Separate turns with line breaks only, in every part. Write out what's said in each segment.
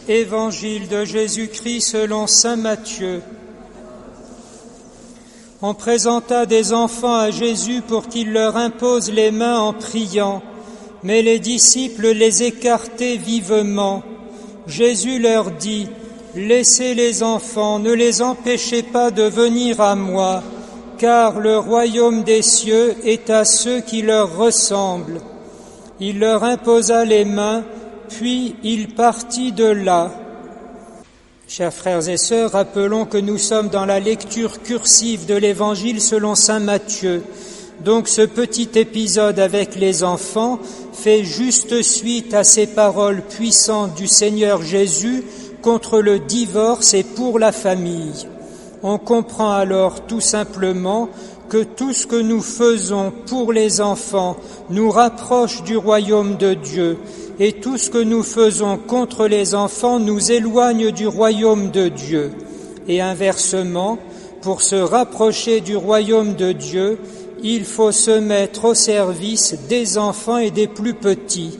Évangile de Jésus-Christ selon saint Matthieu. On présenta des enfants à Jésus pour qu'il leur impose les mains en priant, mais les disciples les écartaient vivement. Jésus leur dit : Laissez les enfants, ne les empêchez pas de venir à moi, car le royaume des cieux est à ceux qui leur ressemblent. Il leur imposa les mains, puis il partit de là. Chers frères et sœurs, rappelons que nous sommes dans la lecture cursive de l'Évangile selon saint Matthieu. Donc ce petit épisode avec les enfants fait juste suite à ces paroles puissantes du Seigneur Jésus contre le divorce et pour la famille. On comprend alors tout simplement que tout ce que nous faisons pour les enfants nous rapproche du royaume de Dieu, et tout ce que nous faisons contre les enfants nous éloigne du royaume de Dieu. Et inversement, pour se rapprocher du royaume de Dieu, il faut se mettre au service des enfants et des plus petits.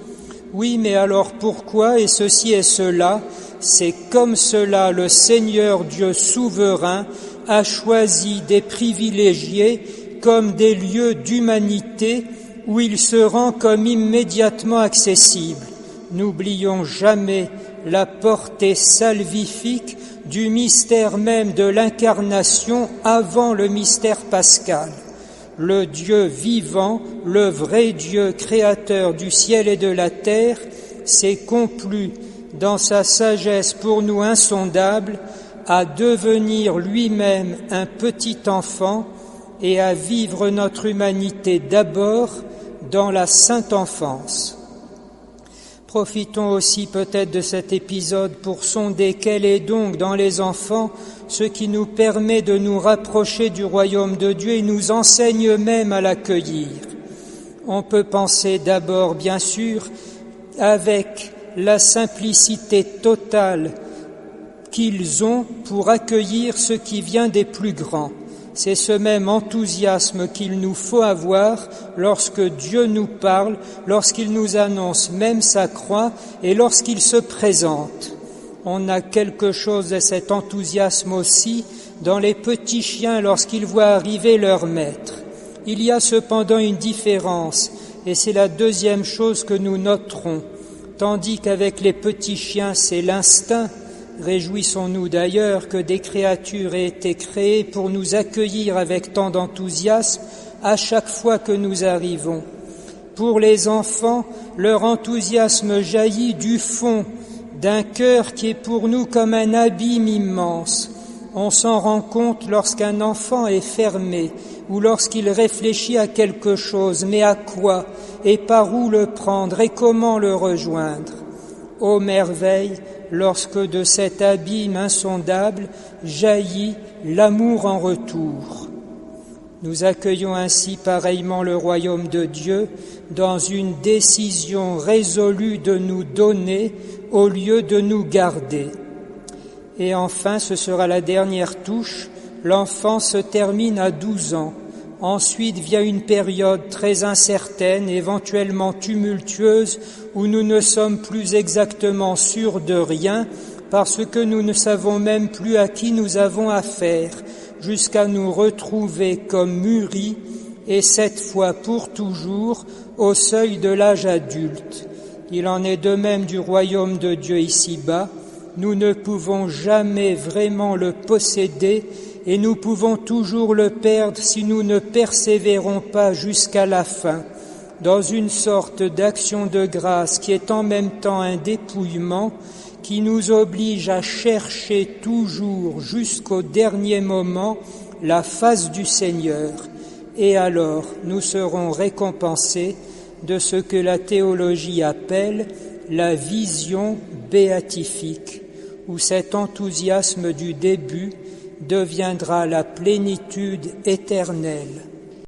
Oui, mais alors pourquoi et ceci et cela? C'est comme cela le Seigneur Dieu souverain a choisi des privilégiés comme des lieux d'humanité où il se rend comme immédiatement accessible. N'oublions jamais la portée salvifique du mystère même de l'incarnation avant le mystère pascal. Le Dieu vivant, le vrai Dieu créateur du ciel et de la terre, s'est complu dans sa sagesse pour nous insondable à devenir lui-même un petit enfant et à vivre notre humanité d'abord dans la sainte enfance. Profitons aussi peut-être de cet épisode pour sonder quel est donc dans les enfants ce qui nous permet de nous rapprocher du royaume de Dieu et nous enseigne même à l'accueillir. On peut penser d'abord, bien sûr, avec la simplicité totale qu'ils ont pour accueillir ce qui vient des plus grands. C'est ce même enthousiasme qu'il nous faut avoir lorsque Dieu nous parle, lorsqu'il nous annonce même sa croix et lorsqu'il se présente. On a quelque chose de cet enthousiasme aussi dans les petits chiens lorsqu'ils voient arriver leur maître. Il y a cependant une différence, et c'est la deuxième chose que nous noterons. Tandis qu'avec les petits chiens, c'est l'instinct, réjouissons-nous d'ailleurs que des créatures aient été créées pour nous accueillir avec tant d'enthousiasme à chaque fois que nous arrivons. Pour les enfants, leur enthousiasme jaillit du fond d'un cœur qui est pour nous comme un abîme immense. On s'en rend compte lorsqu'un enfant est fermé ou lorsqu'il réfléchit à quelque chose, mais à quoi et par où le prendre et comment le rejoindre. Ô merveille, lorsque de cet abîme insondable jaillit l'amour en retour. Nous accueillons ainsi pareillement le royaume de Dieu dans une décision résolue de nous donner au lieu de nous garder. Et enfin, ce sera la dernière touche, l'enfant se termine à 12 ans. Ensuite vient une période très incertaine, éventuellement tumultueuse, où nous ne sommes plus exactement sûrs de rien, parce que nous ne savons même plus à qui nous avons affaire, jusqu'à nous retrouver comme mûris, et cette fois pour toujours, au seuil de l'âge adulte. Il en est de même du royaume de Dieu ici-bas. Nous ne pouvons jamais vraiment le posséder, et nous pouvons toujours le perdre si nous ne persévérons pas jusqu'à la fin, dans une sorte d'action de grâce qui est en même temps un dépouillement, qui nous oblige à chercher toujours jusqu'au dernier moment la face du Seigneur. Et alors nous serons récompensés de ce que la théologie appelle la vision béatifique, où cet enthousiasme du début deviendra la plénitude éternelle.